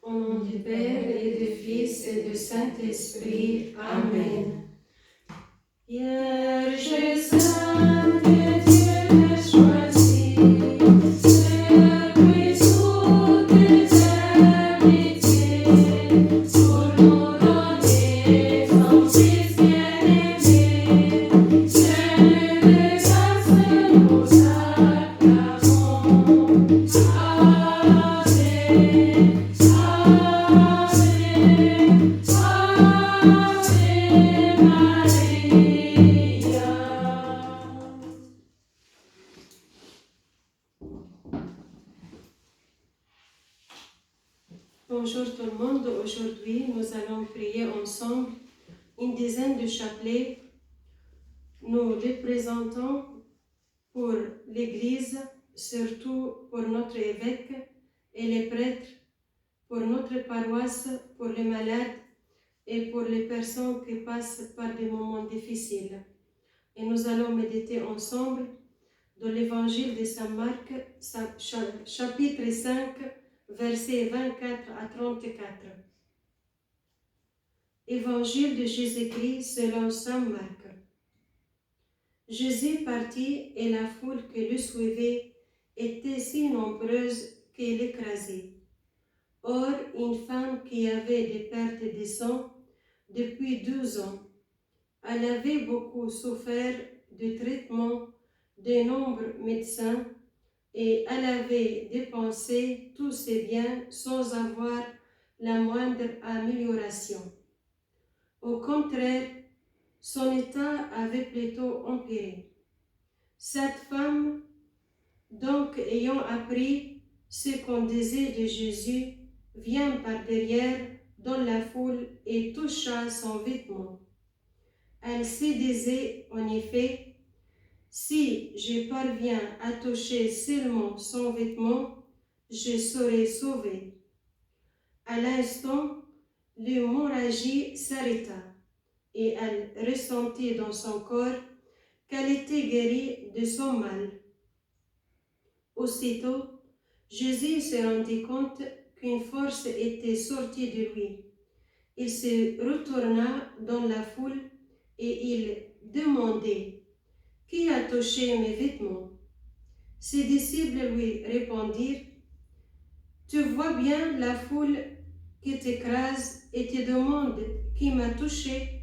Au nom du Père et du Fils et du Saint-Esprit. Amen. Vierge sainte, Dieu t'a choisie, servi sous tes amitiés, pour nous donner son Fils bien-aimé. C'est de grâce nous acclamons. Bonjour tout le monde, aujourd'hui nous allons prier ensemble une dizaine de chapelets. Nous les présentons pour l'Église, surtout pour notre évêque et les prêtres, pour notre paroisse, pour les malades et pour les personnes qui passent par des moments difficiles. Et nous allons méditer ensemble dans l'Évangile de Saint Marc, chapitre 5, versets 24 à 34. Évangile de Jésus-Christ selon Saint Marc. Jésus partit et la foule qui le suivait était si nombreuse qu'elle l'écrasait. Or, une femme qui avait des pertes de sang depuis 12 ans, elle avait beaucoup souffert du traitement de nombreux médecins et elle avait dépensé tous ses biens sans avoir la moindre amélioration. Au contraire, son état avait plutôt empiré. Cette femme, donc ayant appris ce qu'on disait de Jésus, vient par derrière dans la foule et toucha son vêtement. Elle se disait en effet, si je parviens à toucher seulement son vêtement, je serai sauvée. À l'instant, l'hémorragie s'arrêta et elle ressentit dans son corps qu'elle était guérie de son mal. Aussitôt, Jésus se rendit compte qu'une force était sortie de lui. Il se retourna dans la foule et il demandait « Qui a touché mes vêtements ?» Ses disciples lui répondirent « Tu vois bien la foule qui t'écrase et te demande qui m'a touché ?»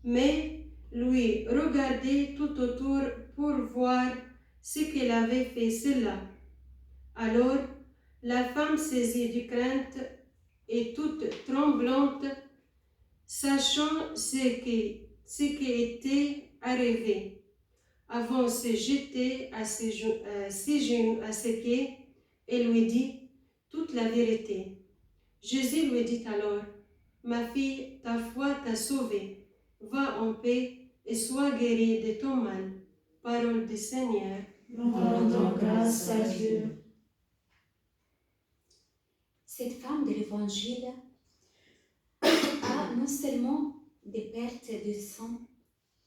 Mais lui regardait tout autour pour voir ce qu'il avait fait cela. Alors la femme saisie de crainte et toute tremblante, sachant ce qui était arrivé, avant de se jeter à ses genoux, à ses pieds, et lui dit toute la vérité. Jésus lui dit alors, « Ma fille, ta foi t'a sauvée. Va en paix et sois guérie de ton mal. » Parole du Seigneur. Nous rendons grâce à Dieu. Cette femme de l'Évangile a non seulement des pertes de sang,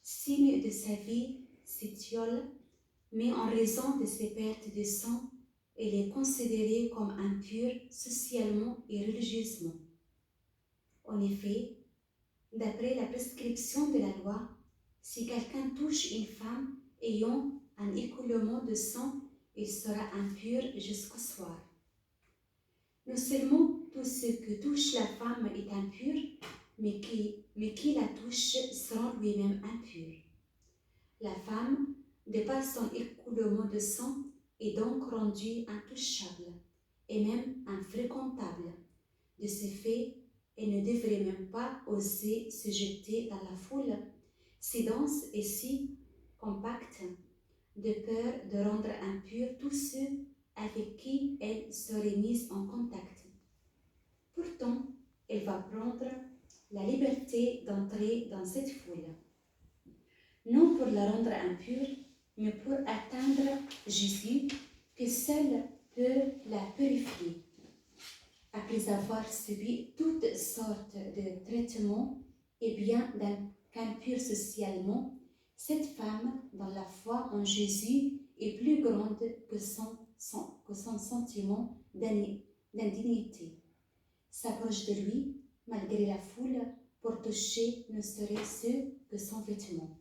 signe de sa vie s'étiole, mais en raison de ces pertes de sang, elle est considérée comme impure socialement et religieusement. En effet, d'après la prescription de la loi, si quelqu'un touche une femme ayant un écoulement de sang, il sera impur jusqu'au soir. Non seulement tout ce que touche la femme est impur, mais qui la touche sera lui-même impur. La femme, de par son écoulement de sang, est donc rendue intouchable et même infréquentable. De ce fait, elle ne devrait même pas oser se jeter dans la foule, si dense et si compacte, de peur de rendre impurs tous ceux avec qui elle serait mise en contact. Pourtant, elle va prendre la liberté d'entrer dans cette foule. Non pour la rendre impure, mais pour atteindre Jésus, que seul peut la purifier. Après avoir subi toutes sortes de traitements et bien qu'impure socialement, cette femme, dans la foi en Jésus, est plus grande que son sentiment d'indignité. s'approche de lui, malgré la foule, pour toucher ne serait-ce que son vêtement.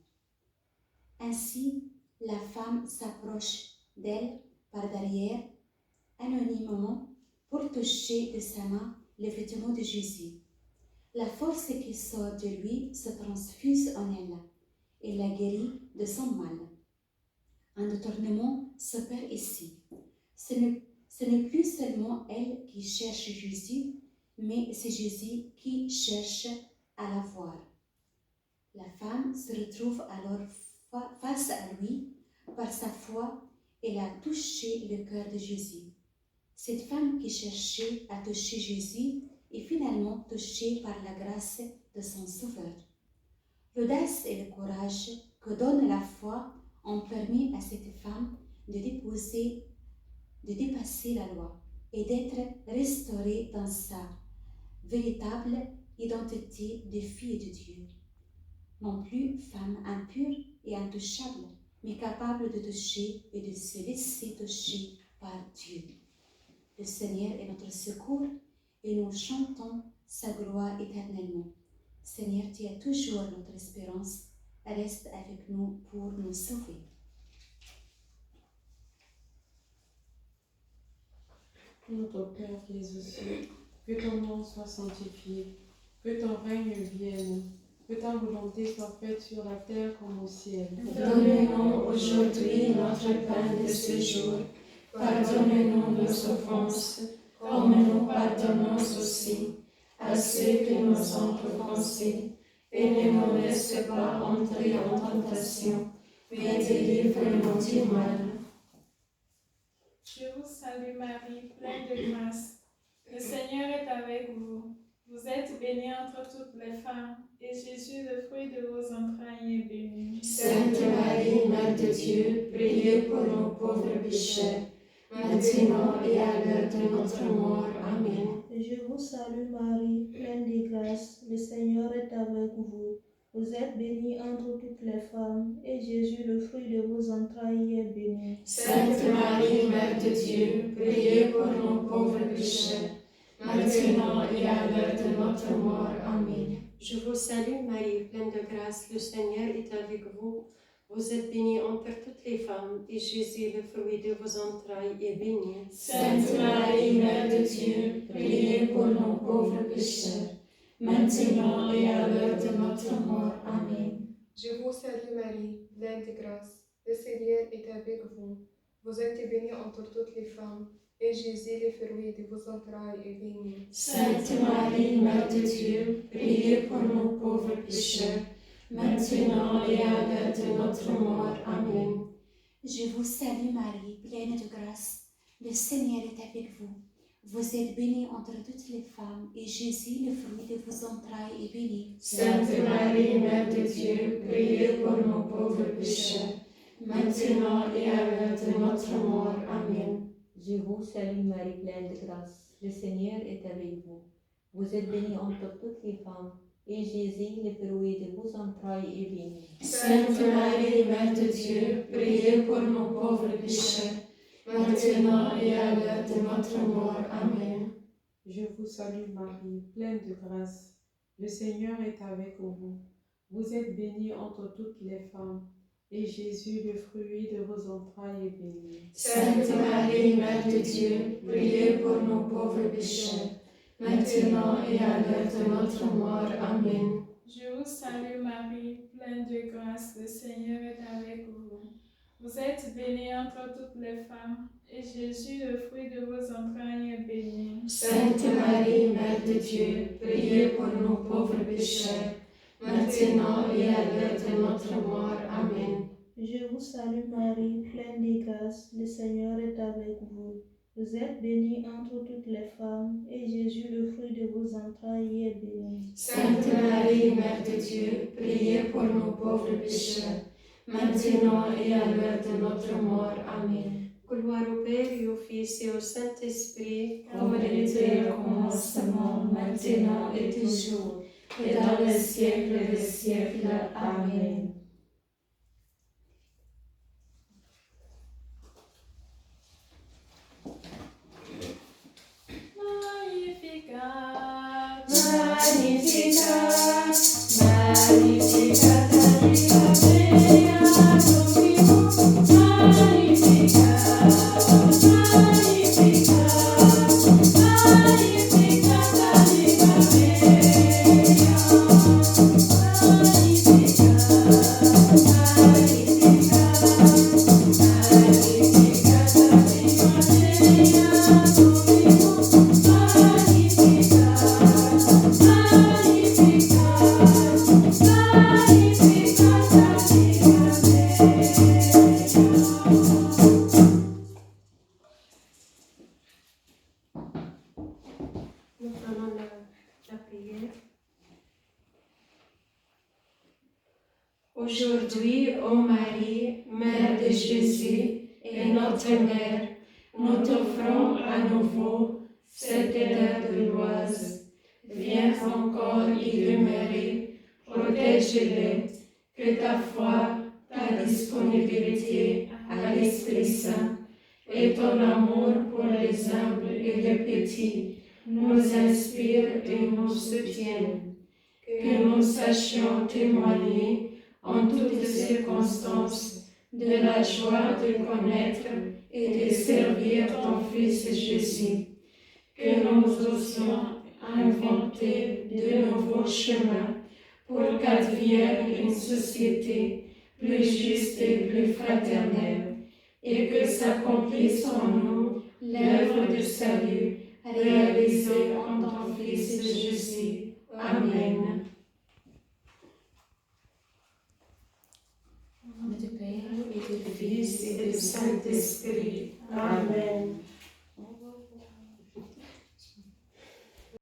Ainsi, la femme s'approche d'elle par derrière, anonymement, pour toucher de sa main le vêtement de Jésus. La force qui sort de lui se transfuse en elle et la guérit de son mal. Un détournement s'opère ici. Ce n'est plus seulement elle qui cherche Jésus, mais c'est Jésus qui cherche à la voir. La femme se retrouve alors face à lui. Par sa foi, elle a touché le cœur de Jésus. Cette femme qui cherchait à toucher Jésus est finalement touchée par la grâce de son Sauveur. L'audace et le courage que donne la foi ont permis à cette femme de dépasser la loi et d'être restaurée dans sa véritable identité de fille de Dieu. Non plus femme impure et intouchable, mais capable de toucher et de se laisser toucher par Dieu. Le Seigneur est notre secours et nous chantons sa gloire éternellement. Seigneur, tu es toujours notre espérance. Reste avec nous pour nous sauver. Notre Père qui es aux cieux, que ton nom soit sanctifié, que ton règne vienne, que ta volonté soit faite sur la terre comme au ciel. Donne-nous aujourd'hui notre pain de ce jour. Pardonne-nous nos offenses, comme nous pardonnons aussi à ceux qui nous ont offensés. Et ne nous laisse pas entrer en tentation, mais délivre-nous du mal. Je vous salue Marie, pleine de grâce. Le Seigneur est avec vous. Vous êtes bénie entre toutes les femmes, et Jésus, le fruit de vos entrailles, est béni. Sainte Marie, Mère de Dieu, priez pour nous pauvres pécheurs, maintenant et à l'heure de notre mort. Amen. Je vous salue Marie, pleine de grâce, le Seigneur est avec vous. Vous êtes bénie entre toutes les femmes, et Jésus, le fruit de vos entrailles, est béni. Sainte Marie, Mère de Dieu, priez pour nous pauvres pécheurs, maintenant et à l'heure de notre mort. Amen. Je vous salue Marie, pleine de grâce, le Seigneur est avec vous. Vous êtes bénie entre toutes les femmes, et Jésus, le fruit de vos entrailles, est béni. Sainte Marie, Mère de Dieu, priez pour nous pauvres pécheurs, maintenant et à l'heure de notre mort. Amen. Je vous salue Marie, pleine de grâce, le Seigneur est avec vous. Vous êtes bénie entre toutes les femmes, et Jésus, le fruit de vos entrailles, est béni. Sainte Marie, Mère de Dieu, priez pour nous pauvres pécheurs, maintenant et à l'heure de notre mort. Amen. Je vous salue Marie, pleine de grâce. Le Seigneur est avec vous. Vous êtes bénie entre toutes les femmes, et Jésus, le fruit de vos entrailles, est béni. Sainte Marie, Mère de Dieu, priez pour nous pauvres pécheurs, maintenant et à l'heure de notre mort. Amen. Je vous salue Marie, pleine de grâce. Le Seigneur est avec vous. Vous êtes bénie entre toutes les femmes, et Jésus, le fruit de vos entrailles, est béni. Sainte Marie, Mère de Dieu, priez pour nous pauvres pécheurs, maintenant et à l'heure de notre mort. Amen. Je vous salue Marie, pleine de grâce. Le Seigneur est avec vous. Vous êtes bénie entre toutes les femmes, et Jésus, le fruit de vos entrailles, est béni. Sainte Marie, Mère de Dieu, priez pour nous pauvres pécheurs, maintenant et à l'heure de notre mort. Amen. Je vous salue Marie, pleine de grâce, le Seigneur est avec vous. Vous êtes bénie entre toutes les femmes, et Jésus, le fruit de vos entrailles, est béni. Sainte Marie, Mère de Dieu, priez pour nous pauvres pécheurs, maintenant et à l'heure de notre mort. Amen. Je vous salue Marie, pleine de grâce, le Seigneur est avec vous. Vous êtes bénie entre toutes les femmes, et Jésus, le fruit de vos entrailles, est béni. Sainte Marie, Mère de Dieu, priez pour nous pauvres pécheurs, maintenant et à l'heure de notre mort. Amen. Gloire au Père et au Fils et au Saint-Esprit, comme il était au commencement, maintenant et toujours, et dans les siècles des siècles. Amen. Magnificat. Nous prenons la prière. Aujourd'hui, ô Marie, Mère de Jésus et notre Mère, nous t'offrons à nouveau cette odeur de l'oise. Viens encore y demeurer, protège-les, que ta foi, ta disponibilité à l'Esprit Saint et ton amour pour les humbles et les petits nous inspirent et nous soutiennent. Que nous sachions témoigner en toutes circonstances de la joie de connaître et de servir ton Fils Jésus. Que nous ossions inventer de nouveaux chemins pour qu'advienne une société plus juste et plus fraternelle, et que s'accomplisse en nous l'œuvre de salut réalisée en ton Fils Jésus. Amen. Au nom du Père et du Fils et du Saint-Esprit. Amen.